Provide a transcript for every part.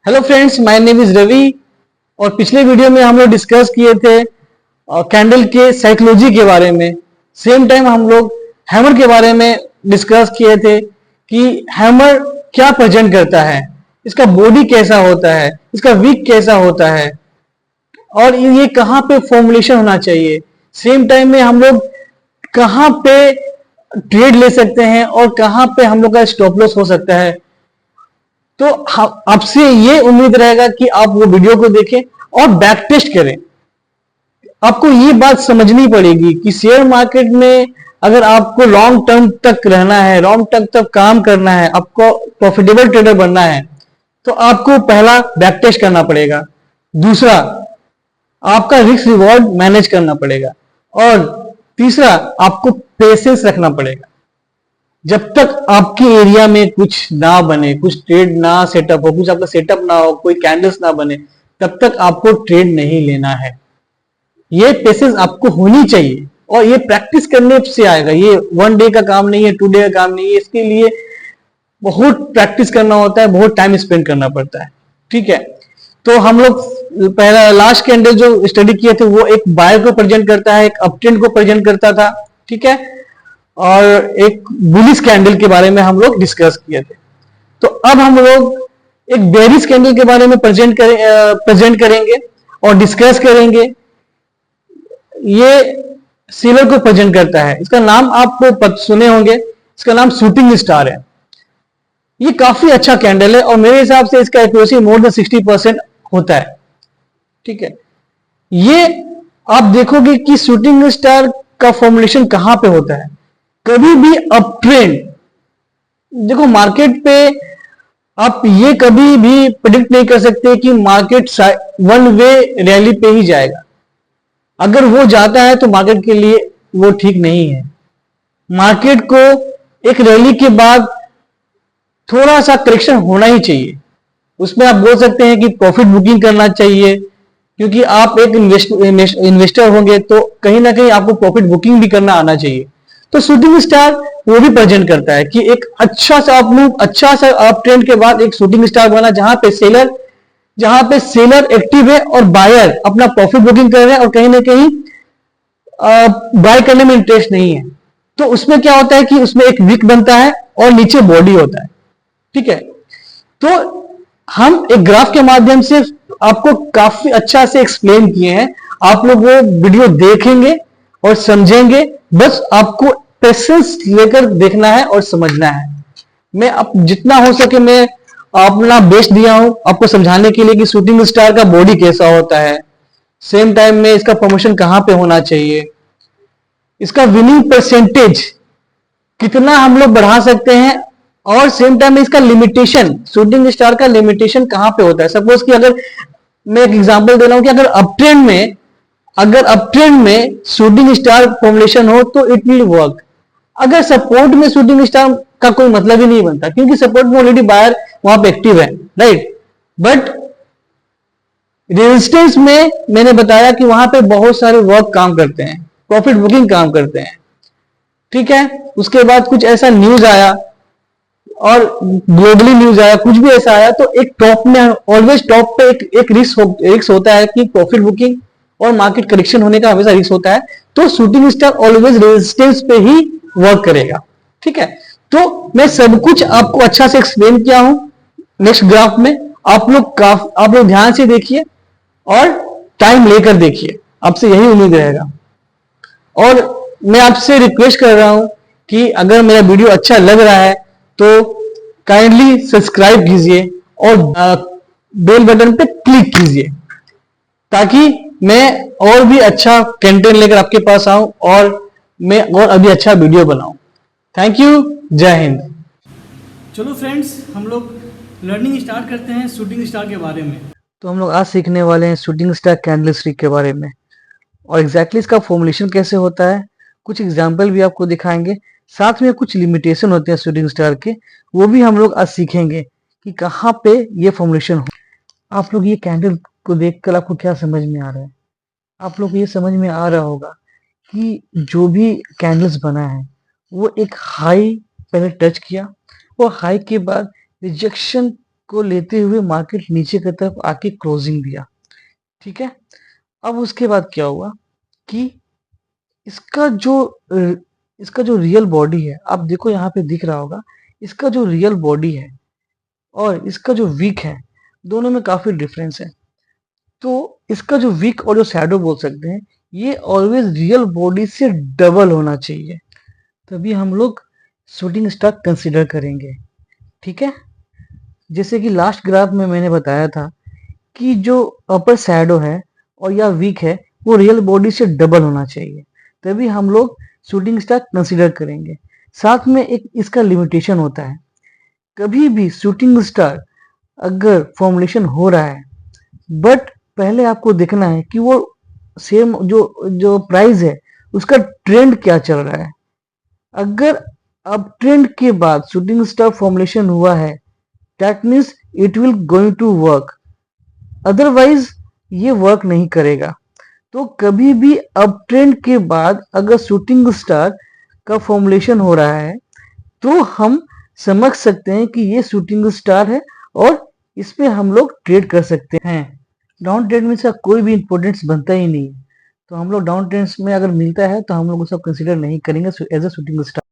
Hello friends, my name is Ravi. और पिछले video में हम लोग डिस्कस किए थे कैंडल के साइकोलॉजी के बारे में। सेम टाइम हम लोग हैमर के बारे में डिस्कस किए थे कि हैमर क्या प्रेजेंट करता है, इसका बॉडी कैसा होता है, इसका विक कैसा होता है और ये कहाँ पे फॉर्मुलेशन होना चाहिए। सेम टाइम में हम लोग कहाँ पे ट्रेड ले सकते हैं और कहाँ पे हम लोग का स्टॉप लॉस हो सकता है। तो आपसे ये उम्मीद रहेगा कि आप वो वीडियो को देखें और बैक टेस्ट करें। आपको ये बात समझनी पड़ेगी कि शेयर मार्केट में अगर आपको लॉन्ग टर्म तक रहना है, लॉन्ग टर्म तक काम करना है, आपको प्रॉफिटेबल ट्रेडर बनना है, तो आपको पहला बैक टेस्ट करना पड़ेगा। दूसरा, आपका रिस्क रिवॉर्ड मैनेज करना पड़ेगा। और तीसरा, आपको पेशेंस रखना पड़ेगा। जब तक आपके एरिया में कुछ ना बने, कुछ ट्रेड ना सेटअप हो, कुछ आपका सेटअप ना हो, कोई कैंडल्स ना बने, तब तक आपको ट्रेड नहीं लेना है। ये पेशेंस आपको होनी चाहिए और ये प्रैक्टिस करने से आएगा। ये वन डे का काम नहीं है, टू डे का काम नहीं है। इसके लिए बहुत प्रैक्टिस करना होता है, बहुत टाइम स्पेंड करना पड़ता है। ठीक है, तो हम लोग पहला लास्ट कैंडल जो स्टडी किए थे वो एक बायर को प्रेजेंट करता है, एक अपट्रेंड को प्रेजेंट करता था। ठीक है, और एक बुलिश कैंडल के बारे में हम लोग डिस्कस किए थे। तो अब हम लोग एक बेरिश कैंडल के बारे में प्रेजेंट करेंगे और डिस्कस करेंगे। ये सिल्वर को प्रेजेंट करता है। इसका नाम आप सुने होंगे, इसका नाम शूटिंग स्टार है। ये काफी अच्छा कैंडल है और मेरे हिसाब से इसका एक्यूरेसी मोर देन 60% होता है। ठीक है, ये आप देखोगे कि शूटिंग स्टार का फॉर्मुलेशन कहां पे होता है। कभी भी अप ट्रेंड, देखो मार्केट पे आप ये कभी भी प्रिडिक्ट नहीं कर सकते कि मार्केट वन वे रैली पे ही जाएगा। अगर वो जाता है तो मार्केट के लिए वो ठीक नहीं है। मार्केट को एक रैली के बाद थोड़ा सा करेक्शन होना ही चाहिए। उसमें आप बोल सकते हैं कि प्रॉफिट बुकिंग करना चाहिए, क्योंकि आप एक इन्वेस्टर होंगे तो कहीं ना कहीं आपको प्रॉफिट बुकिंग भी करना आना चाहिए। तो शूटिंग स्टार वो भी प्रेजेंट करता है कि एक अच्छा सा अप मूव, अच्छा सा अप ट्रेंड के बाद एक शूटिंग स्टार बना जहां पे सेलर एक्टिव है और बायर अपना प्रॉफिट बुकिंग कर रहे हैं और कहीं ना कहीं बाय करने में इंटरेस्ट नहीं है। तो उसमें क्या होता है कि उसमें एक विक बनता है और नीचे बॉडी होता है। ठीक है, तो हम एक ग्राफ के माध्यम से आपको काफी अच्छा से एक्सप्लेन किए हैं। आप लोग वो वीडियो देखेंगे और समझेंगे। बस आपको पेशेंस लेकर देखना है और समझना है। मैं अब जितना हो सके मैं अपना बेस्ट दिया हूं आपको समझाने के लिए कि शूटिंग स्टार का बॉडी कैसा होता है, सेम टाइम में इसका प्रमोशन कहां पे होना चाहिए, इसका विनिंग परसेंटेज कितना हम लोग बढ़ा सकते हैं, और सेम टाइम में इसका लिमिटेशन, शूटिंग स्टार का लिमिटेशन कहां पे होता है। सपोज कि अगर मैं एक एग्जांपल दे रहा हूं कि अगर अपट्रेंड में शूटिंग स्टार फॉर्मुलेशन हो तो इट विल वर्क। अगर सपोर्ट में शूटिंग स्टार का कोई मतलब ही नहीं बनता, क्योंकि सपोर्ट में ऑलरेडी बायर वहां पे एक्टिव है, राइट। बट रेजिस्टेंस में मैंने बताया कि वहां पे बहुत सारे वर्क काम करते हैं, प्रॉफिट बुकिंग काम करते हैं। ठीक है, उसके बाद कुछ ऐसा न्यूज आया और ग्लोबली न्यूज आया, कुछ भी ऐसा आया, तो एक टॉप में ऑलवेज टॉप पे एक रिस्क होता है कि प्रॉफिट बुकिंग और मार्केट करेक्शन होने का हमेशा रिस्क होता है। तो शूटिंग स्टार ऑलवेज रेजिस्टेंस पे ही वर्क करेगा। ठीक है, तो मैं सब कुछ आपको अच्छा से एक्सप्लेन किया हूं। नेक्स्ट ग्राफ में आप लोग ध्यान से देखिए और टाइम लेकर देखिए, आपसे यही उम्मीद रहेगा। और मैं आपसे रिक्वेस्ट कर रहा हूं कि अगर मेरा वीडियो अच्छा लग रहा है तो काइंडली सब्सक्राइब कीजिए और बेल बटन पे क्लिक कीजिए, ताकि मैं और भी अच्छा कंटेंट लेकर आपके पास आऊं और मैं और अभी अच्छा वीडियो बनाऊं। थैंक यू, जय हिंद। चलो फ्रेंड्स, हम लोग लर्निंग स्टार्ट करते हैं शूटिंग स्टार के बारे में। तो हम लोग आज सीखने वाले हैं शूटिंग स्टार कैंडल स्टिक के बारे में और एग्जैक्टली इसका फॉर्मुलेशन कैसे होता है। कुछ एग्जाम्पल भी आपको दिखाएंगे, साथ में कुछ लिमिटेशन होते हैं शूटिंग स्टार के, वो भी हम लोग आज सीखेंगे कि कहाँ पे ये फॉर्मुलेशन हो। आप लोग ये कैंडल को देखकर आपको क्या समझ में आ रहा है? आप लोग को ये समझ में आ रहा होगा कि जो भी कैंडल्स बना है वो एक हाई पहले टच किया, वो हाई के बाद रिजेक्शन को लेते हुए मार्केट नीचे की तरफ आके क्लोजिंग दिया। ठीक है, अब उसके बाद क्या हुआ कि इसका जो इसका जो रियल बॉडी है, आप देखो यहाँ पे दिख रहा होगा, इसका जो रियल बॉडी है और इसका जो वीक है, दोनों में काफी डिफरेंस है। तो इसका जो वीक और जो शैडो बोल सकते हैं, ये ऑलवेज रियल बॉडी से डबल होना चाहिए, तभी हम लोग शूटिंग स्टार कंसिडर करेंगे। ठीक है, जैसे कि लास्ट ग्राफ में मैंने बताया था कि जो अपर शैडो है और या वीक है, वो रियल बॉडी से डबल होना चाहिए, तभी हम लोग शूटिंग स्टार कंसिडर करेंगे। साथ में एक इसका लिमिटेशन होता है, कभी भी शूटिंग स्टार अगर फॉर्मुलेशन हो रहा है, बट पहले आपको देखना है कि वो सेम जो जो प्राइस है उसका ट्रेंड क्या चल रहा है। अगर अब ट्रेंड के बाद शूटिंग स्टार फॉर्मुलेशन हुआ है, that means it will going to work, otherwise ये वर्क नहीं करेगा। तो कभी भी अब ट्रेंड के बाद अगर शूटिंग स्टार का फॉर्मुलेशन हो रहा है, तो हम समझ सकते हैं कि ये शूटिंग स्टार है और इसमें हम लोग ट्रेड कर सकते हैं। डाउन ट्रेंड में इसका कोई भी इंपॉर्टेंस बनता ही नहीं है, तो हम लोग डाउन ट्रेंड्स में अगर मिलता है तो हम लोग उसको कंसीडर नहीं करेंगे एज अ शूटिंग स्टार।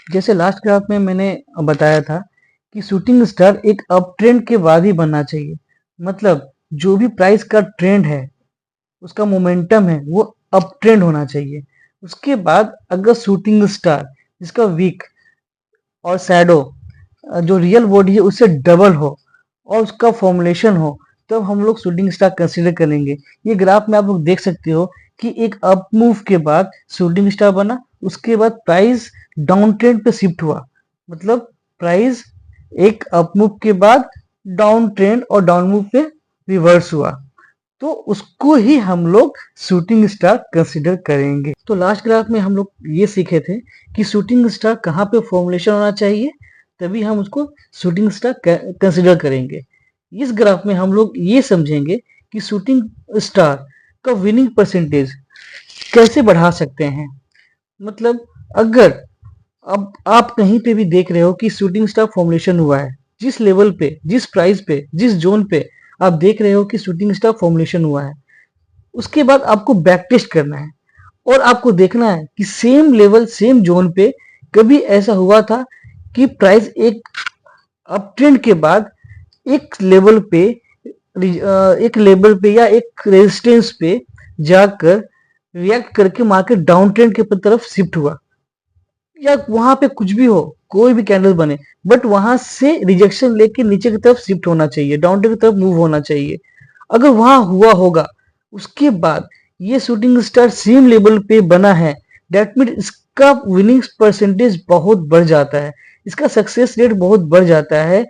जैसे लास्ट ग्राफ में मैंने बताया था कि शूटिंग स्टार एक अप ट्रेंड के बाद ही बनना चाहिए, मतलब जो भी प्राइस का ट्रेंड है, उसका मोमेंटम है, वो अप ट्रेंड होना चाहिए। उसके बाद अगर शूटिंग स्टार जिसका वीक और शैडो जो रियल बॉडी है उससे डबल हो और उसका फॉर्मुलेशन हो, तब हम लोग शूटिंग स्टार कंसीडर करेंगे। ये ग्राफ में आप लोग देख सकते हो कि एक अप मूव के बाद शूटिंग स्टार बना, उसके बाद प्राइस डाउन ट्रेंड पे शिफ्ट हुआ, मतलब प्राइस एक अप मूव के बाद डाउन ट्रेंड और डाउन मूव पे रिवर्स हुआ, तो उसको ही हम लोग शूटिंग स्टार कंसीडर करेंगे। तो लास्ट ग्राफ में हम लोग ये सीखे थे कि शूटिंग स्टार कहाँ पे फॉर्मुलेशन होना चाहिए, तभी हम उसको शूटिंग स्टार कंसीडर करेंगे। इस ग्राफ में हम लोग ये समझेंगे कि शूटिंग स्टार का विनिंग परसेंटेज कैसे बढ़ा सकते हैं। मतलब अगर अब आप कहीं पे भी देख रहे हो कि शूटिंग स्टार फॉर्मुलेशन हुआ है, जिस लेवल पे, जिस प्राइस पे, जिस जोन पे आप देख रहे हो कि शूटिंग स्टार फॉर्मुलेशन हुआ है, उसके बाद आपको बैक टेस्ट करना है और आपको देखना है कि सेम लेवल, सेम जोन पे कभी ऐसा हुआ था कि प्राइस एक अप ट्रेंड के बाद एक लेवल पे या एक रेजिस्टेंस पे जाकर रिएक्ट करके मार्केट डाउन ट्रेंड के तरफ शिफ्ट हुआ, या वहां पे कुछ भी हो, कोई भी कैंडल बने, बट वहां से रिजेक्शन लेके नीचे की तरफ शिफ्ट होना चाहिए, डाउन ट्रेंड की तरफ मूव होना चाहिए। अगर वहां हुआ होगा, उसके बाद ये शूटिंग स्टार सेम लेवल पे बना है, दैट मीन इसका विनिंग परसेंटेज बहुत बढ़ जाता है, इसका सक्सेस रेट बहुत बढ़ जाता है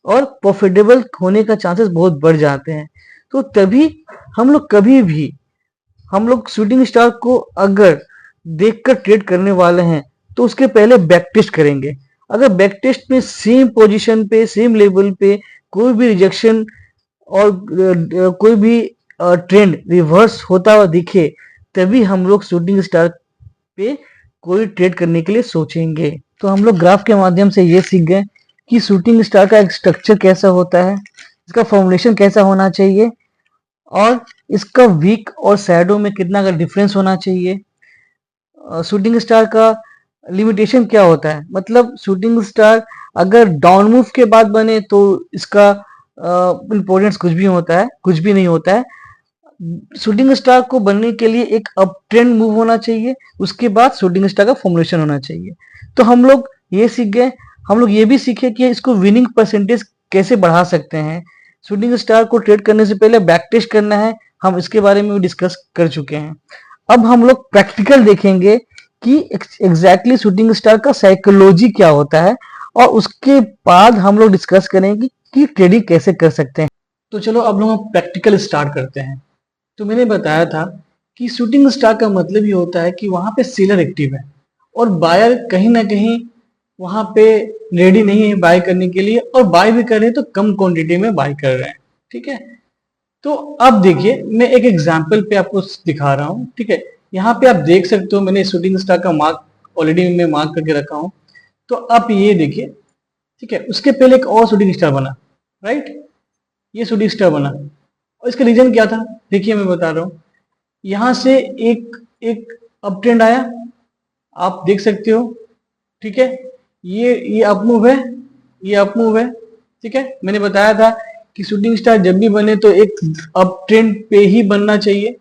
और प्रॉफिटेबल होने का चांसेस बहुत बढ़ जाते हैं। तो तभी हम लोग कभी भी हम लोग शूटिंग स्टार को अगर देखकर ट्रेड करने वाले हैं, तो उसके पहले बैक टेस्ट करेंगे। अगर बैक टेस्ट में सेम पोजीशन पे, सेम लेवल पे कोई भी रिजेक्शन और कोई भी ट्रेंड रिवर्स होता हुआ दिखे, तभी हम लोग शूटिंग स्टार पे कोई ट्रेड करने के लिए सोचेंगे। तो हम लोग ग्राफ के माध्यम से ये सीख गए कि शूटिंग स्टार का एक स्ट्रक्चर कैसा होता है, इसका फॉर्मुलेशन कैसा होना चाहिए और इसका वीक और शैडो में कितना का डिफरेंस होना चाहिए। शूटिंग स्टार का लिमिटेशन क्या होता है, मतलब शूटिंग स्टार अगर डाउन मूव के बाद बने तो इसका इंपॉर्टेंस कुछ भी होता है, कुछ भी नहीं होता है। शूटिंग स्टार को बनने के लिए एक अप ट्रेंड मूव होना चाहिए, उसके बाद शूटिंग स्टार का फॉर्मुलेशन होना चाहिए। तो हम लोग ये सीख गए। हम लोग ये भी सीखे कि इसको विनिंग परसेंटेज कैसे बढ़ा सकते हैं। शूटिंग स्टार को ट्रेड करने से पहले बैक टेस्ट करना है, हम इसके बारे में भी डिस्कस कर चुके हैं। अब हम लोग प्रैक्टिकल देखेंगे कि एग्जैक्टली शूटिंग स्टार का साइकोलॉजी क्या होता है और उसके बाद हम लोग डिस्कस करेंगे कि ट्रेडिंग कैसे कर सकते हैं। तो चलो अब लोग प्रैक्टिकल स्टार्ट करते हैं। तो मैंने बताया था कि शूटिंग स्टार का मतलब ये होता है कि वहां पे सेलर एक्टिव है और बायर कहीं ना कहीं वहां पे रेडी नहीं है बाय करने के लिए, और बाय भी कर रहे हैं तो कम क्वांटिटी में बाय कर रहे हैं। ठीक है, तो अब देखिए मैं एक एग्जांपल पे आपको दिखा रहा हूँ। ठीक है, यहाँ पे आप देख सकते हो मैंने शूटिंग स्टार का मार्क ऑलरेडी मैं मार्क करके रखा हूँ। तो आप ये देखिए, ठीक है, उसके पहले एक और शूटिंग स्टार बना, राइट, ये शूटिंग स्टार बना। और इसका रीजन क्या था, देखिए मैं बता रहा हूँ। यहां से एक एक अप ट्रेंड आया, आप देख सकते हो, ठीक है, ये अप मूव है, ये अप मूव है, ठीक है। मैंने बताया था कि शूटिंग स्टार जब भी बने तो एक अप ट्रेंड पे ही बनना चाहिए,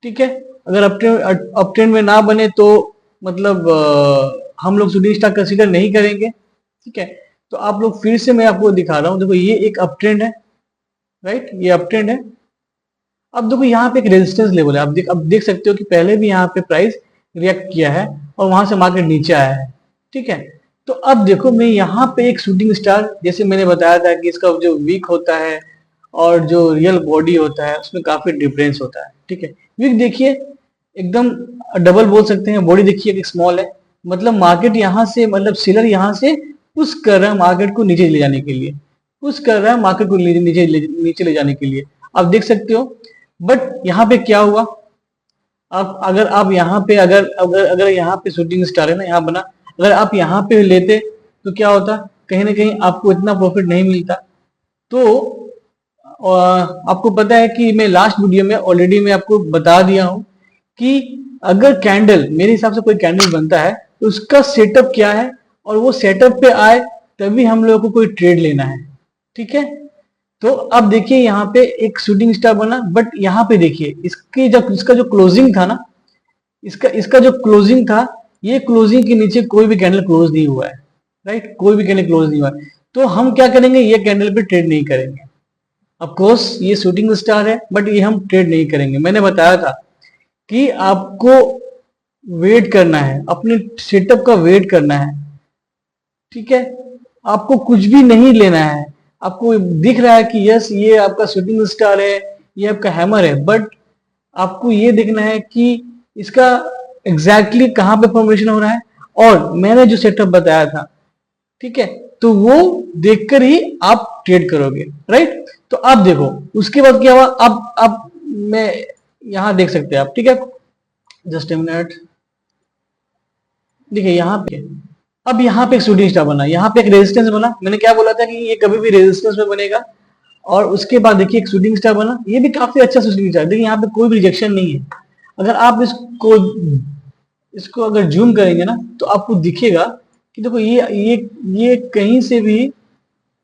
ठीक है। अगर अप ट्रेंड में ना बने तो मतलब हम लोग शूटिंग स्टार कंसीडर नहीं करेंगे, ठीक है। तो आप लोग फिर से मैं आपको दिखा रहा हूँ, देखो ये एक अप ट्रेंड है, राइट, ये अप ट्रेंड है। अब देखो यहाँ पे एक रेजिस्टेंस लेवल है, अब देख सकते हो कि पहले भी यहाँ पे प्राइस रिएक्ट किया है और वहां से मार्केट नीचे आया है, ठीक है। तो अब देखो मैं यहाँ पे एक शूटिंग स्टार, जैसे मैंने बताया था कि इसका जो वीक होता है और जो रियल बॉडी होता है उसमें काफी डिफरेंस होता है, ठीक है। वीक देखिए एकदम डबल बोल सकते हैं, बॉडी देखिए एक स्मॉल है, मतलब मार्केट यहाँ से, मतलब सेलर यहाँ से पुश कर रहा है मार्केट को नीचे ले जाने के लिए, पुश कर रहा है मार्केट को नीचे ले जाने के लिए, आप देख सकते हो। बट यहाँ पे क्या हुआ, आप यहाँ पे अगर यहाँ पे शूटिंग स्टार है ना, यहाँ बना, अगर आप यहाँ पे लेते तो क्या होता, कहीं ना कहीं आपको इतना प्रॉफिट नहीं मिलता। तो आपको पता है कि मैं लास्ट वीडियो में ऑलरेडी मैं आपको बता दिया हूं कि अगर कैंडल, मेरे हिसाब से कोई कैंडल बनता है तो उसका सेटअप क्या है, और वो सेटअप पे आए तभी हम लोगों को कोई ट्रेड लेना है, ठीक है। तो अब देखिए यहाँ पे एक शूटिंग स्टार बना, बट यहाँ पे देखिए इसका जो क्लोजिंग था ना, इसका इसका जो क्लोजिंग था, ये क्लोजिंग के नीचे कोई भी कैंडल क्लोज नहीं हुआ है, राइट, कोई भी कैंडल क्लोज नहीं हुआ है। तो हम क्या करेंगे, ये कैंडल पे ट्रेड नहीं करेंगे। ऑफ कोर्स ये शूटिंग स्टार है, बट ये हम ट्रेड नहीं करेंगे। मैंने बताया था कि आपको वेट करना है, अपने सेटअप का वेट करना है, ठीक है। आपको कुछ भी नहीं लेना है, आपको दिख रहा है कि यस ये आपका शूटिंग स्टार है, ये आपका हैमर है, बट आपको ये देखना है कि इसका एग्जैक्टली कहां पे फॉर्मेशन हो रहा है, और मैंने जो सेटअप बताया था, ठीक है, तो वो देखकर ही आप ट्रेड करोगे, राइट। तो आप देखो उसके बाद क्या हुआ, अब मैं यहां देख सकते हैं आप, ठीक है, जस्ट ए मिनट, देखिए यहाँ पे, अब यहाँ पे एक शूटिंग स्टार बना, यहाँ पे एक रेजिस्टेंस बना, मैंने क्या बोला था कि ये कभी भी रेजिस्टेंस में बनेगा। और उसके बाद देखिए एक शूटिंग स्टार बना, ये भी काफी अच्छा शूटिंग स्टार, देखिए यहाँ पे कोई भी रिजेक्शन नहीं है। अगर आप इसको अगर जूम करेंगे ना तो आपको दिखेगा कि देखो ये कहीं से भी,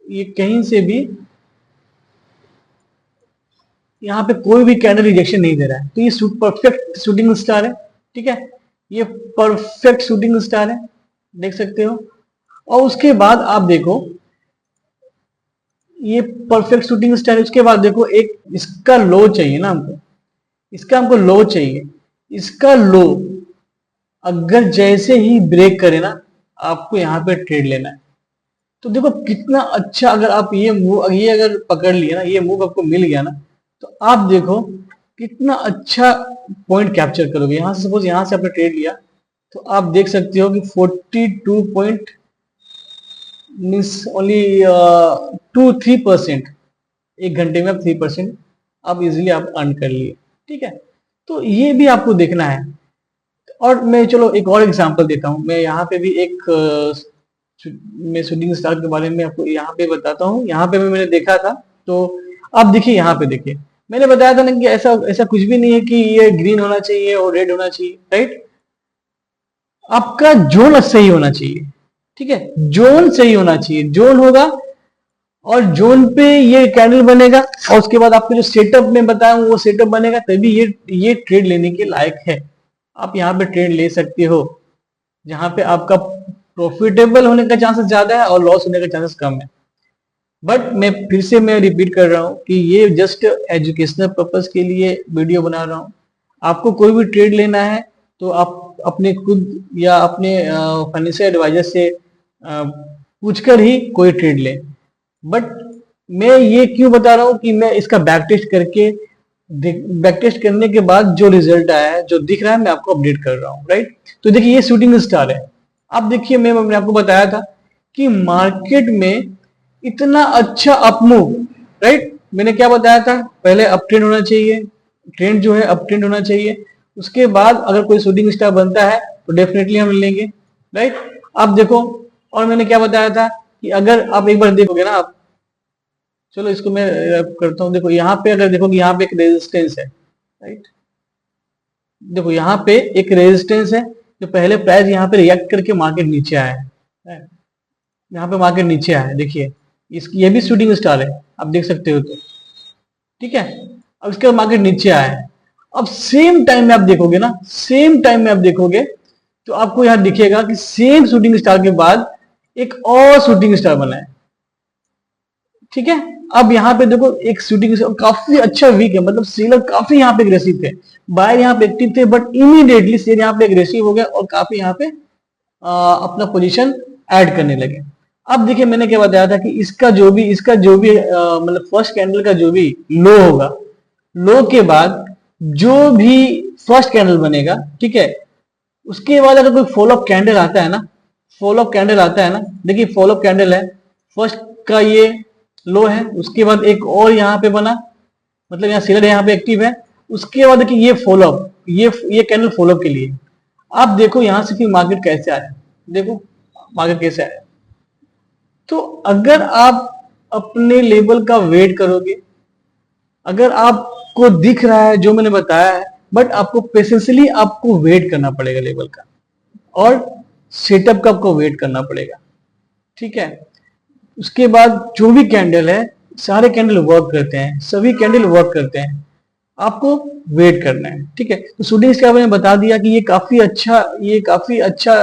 ये कहीं से भी यहाँ पे कोई भी कैंडल रिजेक्शन नहीं दे रहा है, तो ये परफेक्ट शूटिंग स्टार है, ठीक है, ये परफेक्ट शूटिंग स्टार है, देख सकते हो। और उसके बाद आप देखो ये परफेक्ट शूटिंग स्टार है, उसके बाद देखो एक इसका लो चाहिए ना हमको, इसका हमको लो चाहिए, इसका लो अगर जैसे ही ब्रेक करे ना, आपको यहाँ पे ट्रेड लेना है। तो देखो कितना अच्छा, अगर आप ये अगर पकड़ लिए ना, ये मूव आपको मिल गया ना, तो आप देखो कितना अच्छा पॉइंट कैप्चर करोगे। यहां से सपोज यहां से आपने ट्रेड लिया, तो आप देख सकते हो कि 42 पॉइंट मीन्स ओनली 2-3%, एक घंटे में आप 3% आप इजिली आप अर्न कर लिए, ठीक है। तो ये भी आपको देखना है। और मैं चलो एक और एग्जांपल देता हूं, मैं यहाँ पे भी एक मैं शूटिंग स्टार के बारे में आपको यहाँ पे बताता हूँ। यहाँ पे मैंने देखा था, तो आप देखिए यहाँ पे देखिए, मैंने बताया था ना कि ऐसा ऐसा कुछ भी नहीं है कि ये ग्रीन होना चाहिए और रेड होना चाहिए, राइट। आपका जोन सही होना चाहिए, ठीक है, जोन सही होना चाहिए, जोन होगा और जोन पे ये कैंडल बनेगा, और उसके बाद आपको जो सेटअप में बताया हूं वो सेटअप बनेगा, तभी ये ट्रेड लेने के लायक है। आप यहाँ पे ट्रेड ले सकते हो जहां पे आपका प्रॉफिटेबल होने का चांसेस ज्यादा है और लॉस होने का चांसेस कम है। बट मैं रिपीट कर रहा हूँ कि ये जस्ट एजुकेशनल पर्पज के लिए वीडियो बना रहा हूँ। आपको कोई भी ट्रेड लेना है तो आप अपने खुद या अपने फाइनेंशियल एडवाइजर से पूछकर ही कोई ट्रेड ले। बट मैं ये क्यों बता रहा हूँ कि मैं इसका बैक टेस्ट करके, बैक टेस्ट करने के बाद जो रिजल्ट आया है, जो दिख रहा है, मैं आपको अपडेट कर रहा हूँ, राइट। तो देखिए ये शूटिंग स्टार है। अब देखिए मैंने आपको बताया था कि मार्केट में इतना अच्छा अपमूव, राइट, मैंने क्या बताया था, पहले अप ट्रेंड होना चाहिए, ट्रेंड जो है अप ट्रेंड होना चाहिए, उसके बाद अगर कोई शूटिंग स्टार बनता है तो डेफिनेटली हम लेंगे, राइट। अब देखो, और मैंने क्या बताया था कि अगर आप एक बार देखोगे ना, आप चलो इसको मैं करता हूँ। देखो यहाँ पे अगर देखोगे यहाँ पे एक रेजिस्टेंस है, राइट। देखो यहाँ पे एक रेजिस्टेंस है, जो पहले प्राइस यहाँ पे रिएक्ट करके मार्केट नीचे आया है, यहाँ पे मार्केट नीचे आया है। देखिए इसकी ये भी शूटिंग स्टार है, आप देख सकते हो। तो ठीक है, अब इसके बाद मार्केट नीचे आया है। अब सेम टाइम में आप देखोगे ना, सेम टाइम में आप देखोगे तो आपको यहाँ दिखेगा कि सेम शूटिंग स्टार के बाद एक और शूटिंग स्टार बना है। ठीक है, अब यहाँ पे देखो एक शूटिंग स्टार काफी अच्छा वीक है, मतलब सेलर काफी यहाँ पे एग्रेसिव थे, बायर यहाँ पे एक्टिव थे, बट इमीडिएटली सेल यहाँ पे एग्रेसिव हो गया और काफी यहाँ पे अपना पोजीशन ऐड करने लगे। अब देखिए मैंने क्या बताया था कि इसका जो भी मतलब फर्स्ट कैंडल का जो भी लो होगा, लो के बाद जो भी फर्स्ट कैंडल बनेगा, ठीक है, उसके बाद अगर कोई फॉलो अप कैंडल आता है ना, फॉलो अप कैंडल आता है ना, देखिए फॉलो अप कैंडल है, फर्स्ट का ये लो है, उसके बाद एक और यहाँ पे बना, मतलब यहाँ सेलर यहाँ पे एक्टिव है, उसके बाद देखिए ये फॉलो अप, ये कैंडल फॉलो अप के लिए। आप देखो यहाँ से फिर मार्केट कैसे आया, देखो मार्केट कैसे आया। तो अगर आप अपने लेवल का वेट करोगे, अगर आपको दिख रहा है जो मैंने बताया है, बट आपको पेशेंसली आपको वेट करना पड़ेगा लेवल का, और सेटअप का आपको वेट करना पड़ेगा। ठीक है, उसके बाद जो भी कैंडल है, सारे कैंडल वर्क करते हैं, सभी कैंडल वर्क करते हैं, आपको वेट करना है। ठीक है, तो शूटिंग स्टार मैंने बता दिया कि ये काफी अच्छा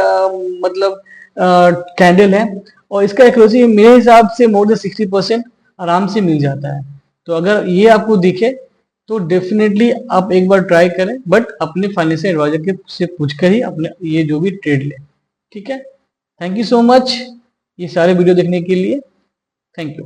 मतलब कैंडल है, और इसका एक्यूरेसी मेरे हिसाब से मोर देन 60% आराम से मिल जाता है। तो अगर ये आपको दिखे तो डेफिनेटली आप एक बार ट्राई करें, बट अपने फाइनेंशियल एडवाइजर के से पूछकर ही अपने ये जो भी ट्रेड लें। ठीक है, थैंक यू सो मच ये सारे वीडियो देखने के लिए, थैंक यू।